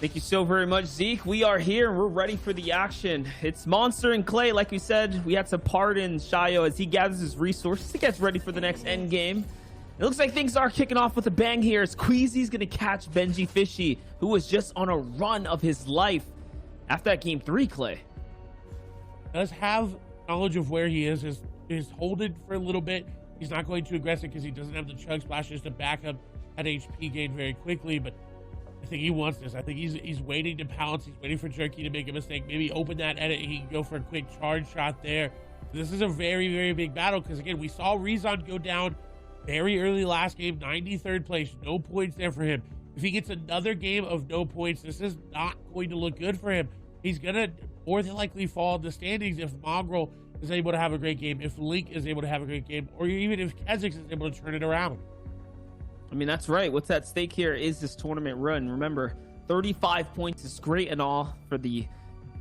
Thank you so very much, Zeke. We are here. We're ready for the action. It's Monster and Clay. Like we said, we had to pardon Shyo as he gathers his resources. He gets ready for the next end game. It looks like things are kicking off with a bang here as Queasy's going to catch Benji Fishy, who was just on a run of his life after that game 3, Clay. Does have knowledge of where he is hold it for a little bit. He's not going too aggressive because he doesn't have the chug splashes to back up at HP gain very quickly, but I think he wants this. I think he's waiting to pounce. He's waiting for Jerky to make a mistake. Maybe open that edit. He can go for a quick charge shot there. This is a very, very big battle because, again, we saw Rezon go down very early last game, 93rd place. No points there for him. If he gets another game of no points, this is not going to look good for him. He's going to more than likely fall in the standings if Mongrel is able to have a great game, if Link is able to have a great game, or even if Kezix is able to turn it around. I mean, that's right. What's at stake here is this tournament run. Remember, 35 points is great and all for the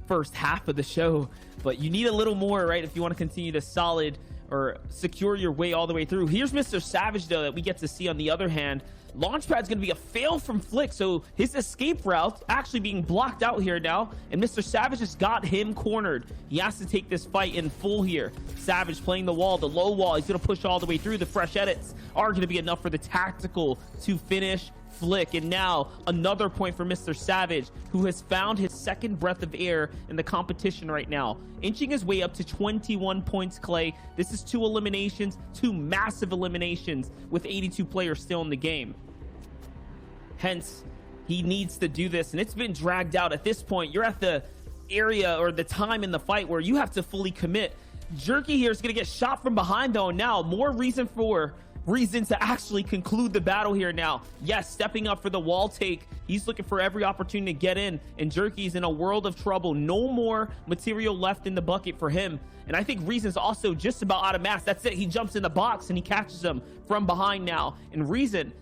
first half of the show, but you need a little more, right, if you want to continue to solid or secure your way all the way through. Here's Mr. Savage, though, that we get to see on the other hand. Launchpad's going to be a fail from Flick, so his escape route actually being blocked out here now, and Mr. Savage has got him cornered. He has to take this fight in full here. Savage playing the wall, the low wall. He's going to push all the way through. The fresh edits are going to be enough for the tactical to finish Flick, and now another point for Mr. Savage, who has found his second breath of air in the competition right now, inching his way up to 21 points. Clay, this is 2 eliminations, 2 massive eliminations with 82 players still in the game. Hence, he needs to do this, and it's been dragged out. At this point, you're at the area or the time in the fight where you have to fully commit. Jerky here is going to get shot from behind, though. Now more reason to actually conclude the battle here now. Yes, stepping up for the wall take. He's looking for every opportunity to get in, and Jerky's in a world of trouble. No more material left in the bucket for him. And I think Reason's also just about out of mass. That's it. He jumps in the box and he catches him from behind now. And Reason,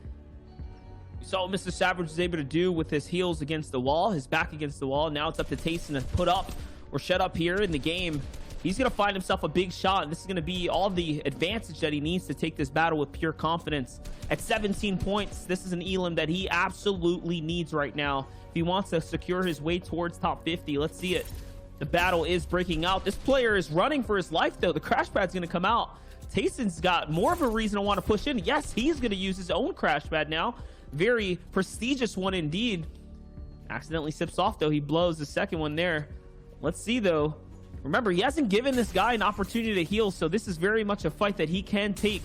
you saw what Mr. Savage was able to do with his heels against the wall, his back against the wall. Now it's up to Tayson to put up or shut up here in the game. He's going to find himself a big shot, and this is going to be all the advantage that he needs to take this battle with pure confidence. At 17 points, this is an elim that he absolutely needs right now if he wants to secure his way towards top 50. Let's see it. The battle is breaking out. This player is running for his life, though. The crash pad's going to come out. Tayson's got more of a reason to want to push in. Yes, he's going to use his own crash pad now. Very prestigious one indeed. Accidentally sips off, though. He blows the second one there. Let's see, though. Remember, he hasn't given this guy an opportunity to heal, so this is very much a fight that he can take.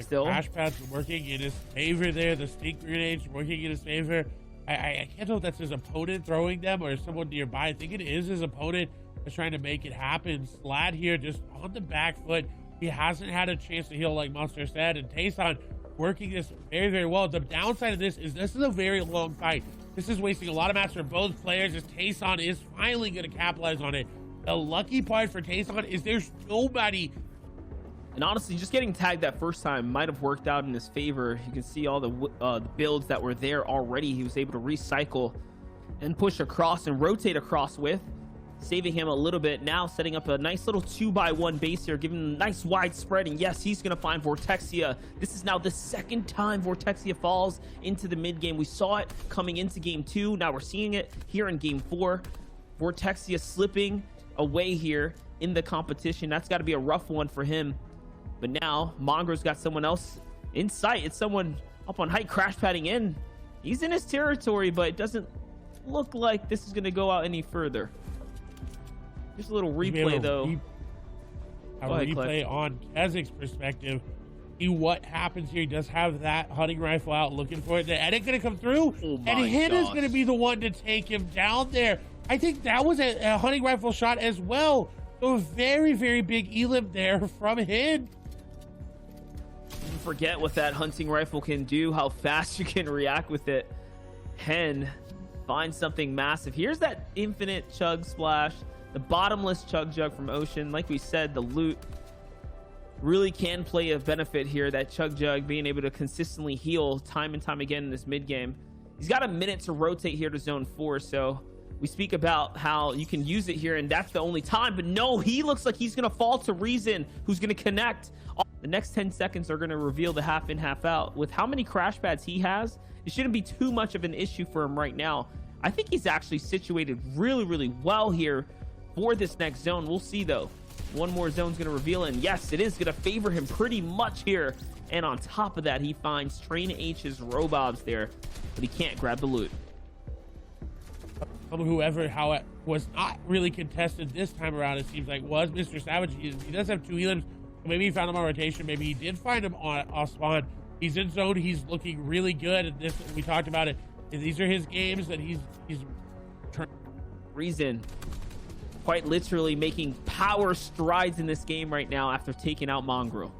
The crash pads working in his favor there. The stink grenades working in his favor. I can't know if that's his opponent throwing them or someone nearby. I think it is his opponent that's trying to make it happen. Slad here just on the back foot. He hasn't had a chance to heal, like Monster said, and Tayson working this very, very well. The downside of this is a very long fight. This is wasting a lot of mats for both players as Tayson is finally going to capitalize on it. The lucky part for Tayson is there's nobody. And honestly, just getting tagged that first time might have worked out in his favor. You can see all the builds that were there already. He was able to recycle and push across and rotate across with, saving him a little bit. Now setting up a nice little 2x1 base here, giving him a nice wide spread. And yes, he's going to find Vortexia. This is now the second time Vortexia falls into the mid game. We saw it coming into game 2. Now we're seeing it here in game 4. Vortexia slipping away here in the competition. That's got to be a rough one for him. But now Mongrel's got someone else in sight. It's someone up on height crash padding in. He's in his territory, but it doesn't look like this is going to go out any further. Just a little replay, though. A replay on Kezix's perspective. See what happens here. He does have that hunting rifle out looking for it. The edit going to come through, and Hin is going to be the one to take him down there. I think that was a hunting rifle shot as well. So a very, very big elim there from Hin. You forget what that hunting rifle can do, how fast you can react with it. Hen finds something massive. Here's that infinite chug splash. The bottomless chug jug from Ocean. Like we said, the loot really can play a benefit here. That chug jug being able to consistently heal time and time again in this mid game. He's got a minute to rotate here to zone 4, so we speak about how you can use it here, and that's the only time. But no, he looks like he's gonna fall to Reason, who's gonna connect. The next 10 seconds are going to reveal the half in, half out. With how many crash pads he has, it shouldn't be too much of an issue for him right now. I think he's actually situated really, really well here for this next zone. We'll see, though. One more zone's going to reveal, and yes, it is going to favor him pretty much here. And on top of that, he finds Train H's Robobs there, but he can't grab the loot. Whoever, how it was not really contested this time around, it seems like, was Mr. Savage. He does have 2 elims. Maybe he found him on rotation. Maybe he did find him off spawn. He's in zone. He's looking really good. And this, we talked about it. And these are his games that he's Reason quite literally making power strides in this game right now after taking out Mongrel.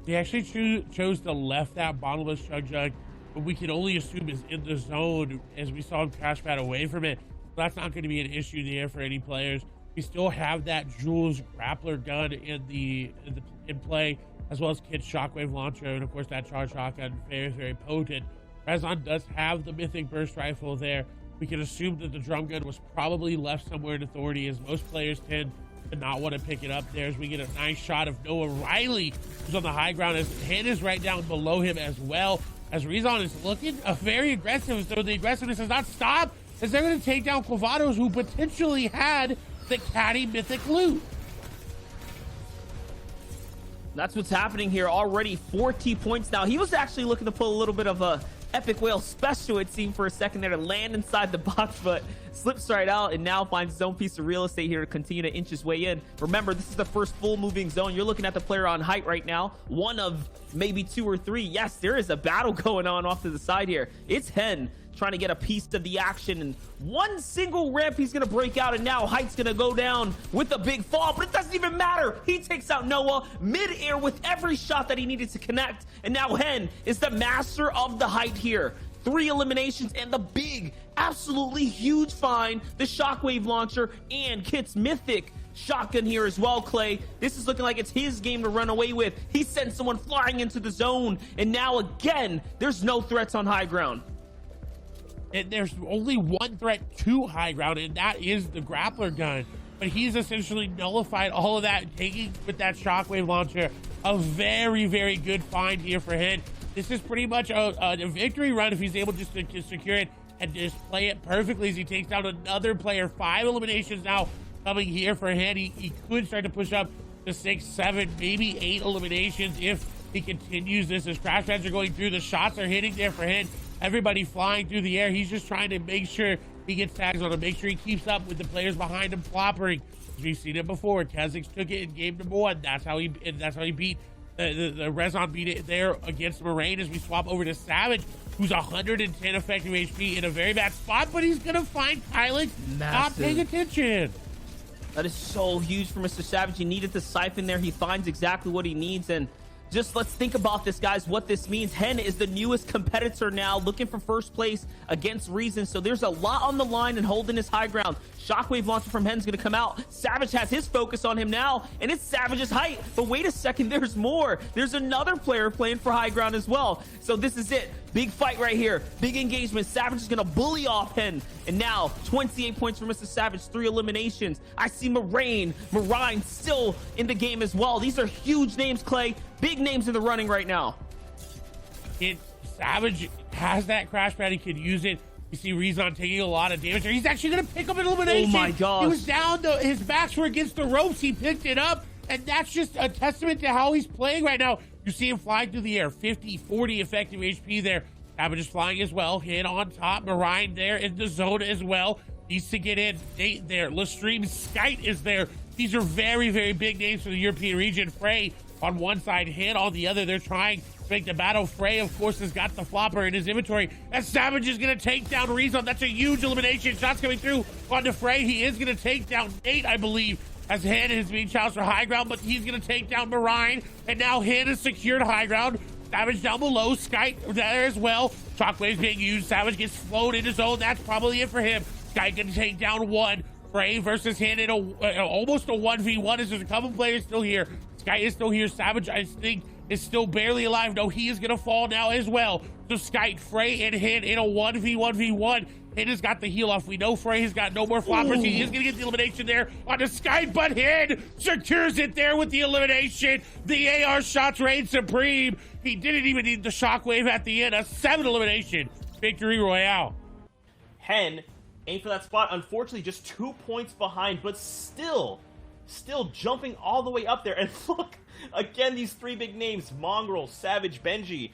He actually chose to left that bottomless chug jug, but we can only assume is in the zone as we saw him crash pad away from it. So that's not going to be an issue there for any players. We still have that Jules grappler gun in play, as well as Kit's shockwave launcher, and of course that charge shotgun, very, very potent. Rezon does have the mythic burst rifle there. We can assume that the drum gun was probably left somewhere in Authority, as most players tend to not want to pick it up there. As we get a nice shot of Noah Riley, who's on the high ground, as Han is right down below him as well. As Rezon is looking very aggressive, so the aggressiveness has not stopped, as they're going to take down Quavados, who potentially had the caddy mythic loot. That's what's happening here. Already 40 points now. He was actually looking to pull a little bit of a epic whale special, it seemed, for a second there, to land inside the box, but slips right out and now finds his own piece of real estate here to continue to inch his way in. Remember, this is the first full moving zone. You're looking at the player on height right now, one of maybe 2 or 3. Yes, there is a battle going on off to the side here. It's Hen trying to get a piece of the action, and one single ramp he's gonna break out, and now Height's gonna go down with a big fall, but it doesn't even matter. He takes out Noah mid-air with every shot that he needed to connect, and now Hen is the master of the Height here. 3 eliminations and the big, absolutely huge find, the shockwave launcher and Kit's mythic shotgun here as well. Clay, this is looking like it's his game to run away with. He sent someone flying into the zone, and now again there's no threats on high ground. And there's only one threat to high ground, and that is the grappler gun. But he's essentially nullified all of that, taking with that shockwave launcher. A very, very good find here for him. This is pretty much a victory run if he's able just to secure it and just play it perfectly as he takes down another player. 5 eliminations now coming here for him. He could start to push up to 6, 7, maybe 8 eliminations if he continues this, as crash pads are going through. The shots are hitting there for him. Everybody flying through the air. He's just trying to make sure he gets tags on him, make sure he keeps up with the players behind him floppering. We've seen it before. Kha'Zix took it in game number 1. That's how he beat the Rezon beat it there against Moraine, as we swap over to Savage, who's 110 effective HP in a very bad spot, but he's gonna find Kylix not paying attention. That is so huge for Mr. Savage. He needed the siphon there. He finds exactly what he needs, and just let's think about this, guys, what this means. Hen is the newest competitor now, looking for first place against Reason. So there's a lot on the line and holding his high ground. Shockwave launcher from Hen's going to come out. Savage has his focus on him now, and it's Savage's height. But wait a second, there's more. There's another player playing for high ground as well. So this is it. Big fight right here. Big engagement. Savage is going to bully off Hen. And now 28 points for Mr. Savage, 3 eliminations. I see Marine still in the game as well. These are huge names, Clay. Big names in the running right now. Savage has that crash pad. He could use it. You see Rezon taking a lot of damage. He's actually going to pick up an elimination. Oh my gosh. He was down. His backs were against the ropes. He picked it up. And that's just a testament to how he's playing right now. You see him flying through the air. 50, 40 effective HP there. Savage is flying as well. Hit on top. Marine there in the zone as well. Needs to get in. Nate there. Lestream Skite is there. These are very, very big names for the European region. Frey on one side, Hit on the other. They're trying to make the battle. Frey, of course, has got the flopper in his inventory. And Savage is going to take down Rezon. That's a huge elimination. Shots coming through onto Frey. He is going to take down Nate, I believe, as Han is being challenged for high ground, but he's going to take down Marine. And now Han has secured high ground. Savage down below. Skite there as well. Shockwave's being used. Savage gets flowed into zone. That's probably it for him. Skite going to take down 1. Frey versus Han in almost a 1v1 as there's a couple players still here. Skite is still here. Savage, I think, is still barely alive. No, he is going to fall now as well. So Sky, Frey, and Hen in a 1v1v1. Hen has got the heal off. We know Frey has got no more floppers. He is going to get the elimination there on the Sky, but Hen secures it there with the elimination. The AR shots reign supreme. He didn't even need the shockwave at the end. A 7 elimination victory royale. Hen aimed for that spot. Unfortunately, just 2 points behind, but still jumping all the way up there. And look, again, these 3 big names, Mongrel, Savage, Benji.